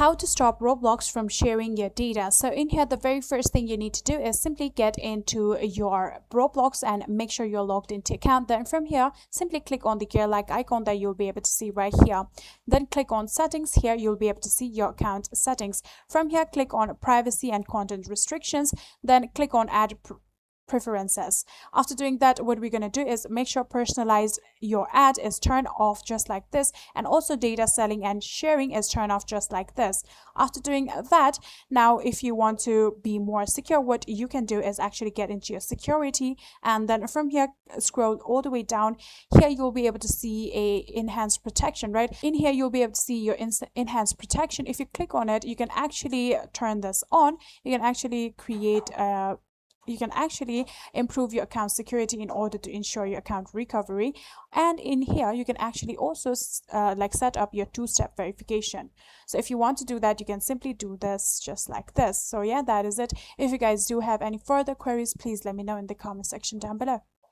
how to stop Roblox from sharing your data. So in here, the very first thing you need to do is simply get into your Roblox and make sure you're logged into account. Then from here, simply click on the gear-like icon that you'll be able to see right here. Then click on settings. Here you'll be able to see your account settings. From here, click on privacy and content restrictions. Then click on add preferences. After doing that, what we're going to do is make sure personalize your ad is turned off just like this, and also data selling and sharing is turned off just like this. After doing that, now if you want to be more secure, what you can do is actually get into your security, and then from here scroll all the way down. Here you'll be able to see a enhanced protection. Right in here you'll be able to see your enhanced protection. If you click on it, you can actually turn this on. You can actually improve your account security in order to ensure your account recovery. And in here you can actually also set up your two-step verification. So if you want to do that, you can simply do this just like this. So yeah, that is it. If you guys do have any further queries, please let me know in the comment section down below.